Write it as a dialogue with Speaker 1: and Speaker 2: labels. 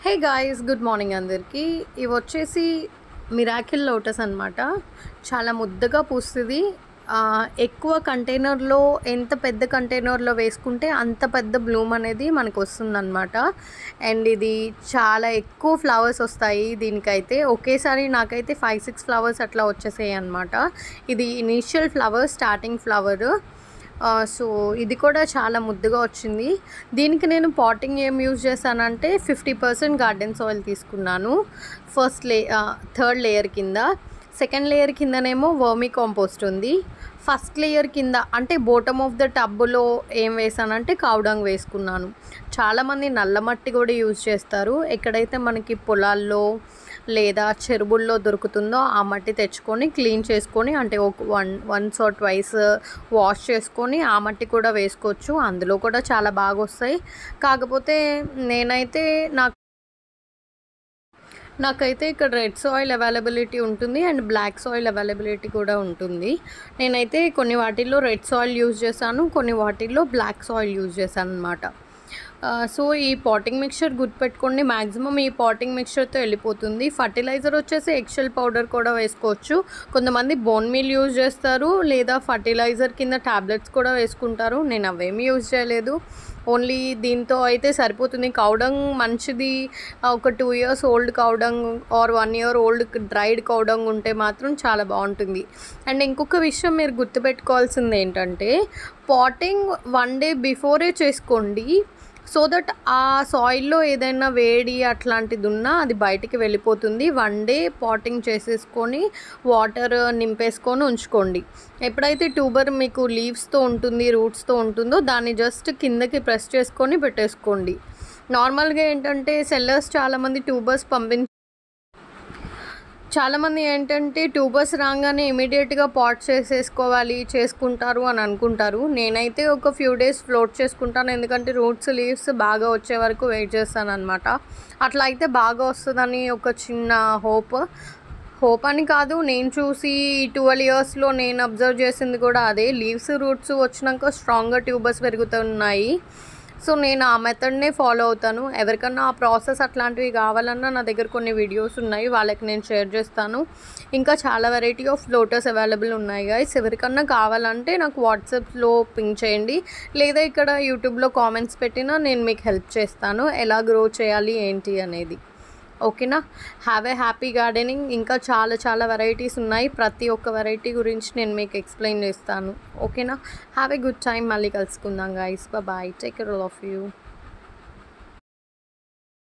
Speaker 1: Hey guys, good morning అందరికీ. ఇవి వచ్చేసి మిరాకిల్ లోటస్ అనమాట. చాలా ముద్దగా పూస్తుంది. ఎక్కువ కంటైనర్లో, ఎంత పెద్ద కంటైనర్లో వేసుకుంటే అంత పెద్ద బ్లూమ్ అనేది మనకు వస్తుందన్నమాట. అండ్ ఇది చాలా ఎక్కువ ఫ్లవర్స్ వస్తాయి దీనికైతే. ఒకేసారి నాకైతే 5-6 ఫ్లవర్స్ అట్లా వచ్చేసాయి అనమాట. ఇది initial flower, starting flower. So ఇది కూడా చాలా ముద్దుగా వచ్చింది. దీనికి నేను పాటింగ్ ఏం యూజ్ చేశానంటే 50% గార్డెన్ సాయిల్ తీసుకున్నాను థర్డ్ లేయర్ కింద. సెకండ్ లేయర్ కిందనేమో వర్మీ కాంపోస్ట్ ఉంది. ఫస్ట్ లేయర్ కింద అంటే బాటమ్ ఆఫ్ ద టబ్లో ఏం వేసానంటే కౌడంగ్ వేసుకున్నాను. చాలామంది నల్ల మట్టి కూడా యూజ్ చేస్తారు. ఎక్కడైతే మనకి పొలాల్లో లేదా చెరువుల్లో దొరుకుతుందో ఆ మట్టి తెచ్చుకొని క్లీన్ చేసుకొని, అంటే వన్స్ ఆర్ ట్వైస్ వాష్ చేసుకొని ఆ మట్టి కూడా వేసుకోవచ్చు. అందులో కూడా చాలా బాగా వస్తాయి. కాకపోతే నాకైతే ఇక్కడ రెడ్ సాయిల్ అవైలబిలిటీ ఉంటుంది అండ్ బ్లాక్ సాయిల్ అవైలబిలిటీ కూడా ఉంటుంది. నేనైతే కొన్ని వాటిల్లో రెడ్ సాయిల్ యూజ్ చేశాను, కొన్ని వాటిల్లో బ్లాక్ సాయిల్ యూజ్ చేశాను అనమాట. సో ఈ పాటింగ్ మిక్చర్ గుర్తుపెట్టుకోండి, మ్యాక్సిమం ఈ పాటింగ్ మిక్చర్తో వెళ్ళిపోతుంది. ఫర్టిలైజర్ వచ్చేసి ఎగ్షెల్ పౌడర్ కూడా వేసుకోవచ్చు. కొంతమంది బోన్ మీల్ యూజ్ చేస్తారు, లేదా ఫర్టిలైజర్ కింద ట్యాబ్లెట్స్ కూడా వేసుకుంటారు. నేను అవేమీ యూజ్ చేయలేదు, ఓన్లీ దీంతో అయితే సరిపోతుంది. కౌడంగ్ మంచిది. ఒక 2 years old cow dung or 1 year old dried cow dung ఉంటే మాత్రం చాలా బాగుంటుంది. అండ్ ఇంకొక విషయం మీరు గుర్తుపెట్టుకోవాల్సింది ఏంటంటే, పాటింగ్ 1 day బిఫోరే చేసుకోండి. సో దట్ ఆ సాయిల్లో ఏదైనా వేడి అట్లాంటిది ఉన్నా అది బయటికి వెళ్ళిపోతుంది. 1 day పాటింగ్ చేసేసుకొని వాటర్ నింపేసుకొని ఉంచుకోండి. ఎప్పుడైతే ట్యూబర్ మీకు లీవ్స్తో ఉంటుంది, రూట్స్తో ఉంటుందో దాన్ని జస్ట్ కిందకి ప్రెస్ చేసుకొని పెట్టేసుకోండి. నార్మల్గా ఏంటంటే సెల్లర్స్ చాలామంది ఏంటంటే ట్యూబర్స్ రాగానే ఇమీడియట్గా పాట్ చేసుకుంటారు అని అనుకుంటారు. నేనైతే ఒక ఫ్యూ డేస్ ఫ్లోట్ చేసుకుంటాను, ఎందుకంటే రూట్స్ లీవ్స్ బాగా వచ్చే వరకు వెయిట్ చేస్తాను అనమాట. అట్లా అయితే బాగా వస్తుందని ఒక చిన్న హోప్ అని కాదు, నేను చూసి 12 yearsలో నేను అబ్జర్వ్ చేసింది కూడా అదే. లీవ్స్ రూట్స్ వచ్చినాక స్ట్రాంగ్గా ట్యూబర్స్ పెరుగుతున్నాయి. సో నేను ఆ మెథడ్నే ఫాలో అవుతాను. ఎవరికన్నా ఆ ప్రాసెస్ అట్లాంటివి కావాలన్నా నా దగ్గర కొన్ని వీడియోస్ ఉన్నాయి, వాళ్ళకి నేను షేర్ చేస్తాను. ఇంకా చాలా వెరైటీ ఆఫ్ లోటస్ అవైలబుల్ ఉన్నాయి గైస్. ఎవరికన్నా కావాలంటే నాకు వాట్సాప్లో పింగ్ చేయండి, లేదా ఇక్కడ యూట్యూబ్లో కామెంట్స్ పెట్టినా నేను మీకు హెల్ప్ చేస్తాను ఎలా గ్రో చేయాలి ఏంటి అనేది. ఓకేనా? Have A happy gardening. ఇంకా చాలా వెరైటీస్ ఉన్నాయి. ప్రతి ఒక్క వెరైటీ గురించి నేను మీకు ఎక్స్ప్లెయిన్ చేస్తాను. ఓకేనా? Have a good time. మళ్ళీ కలుసుకుందాం guys. Bye. Take care all of you.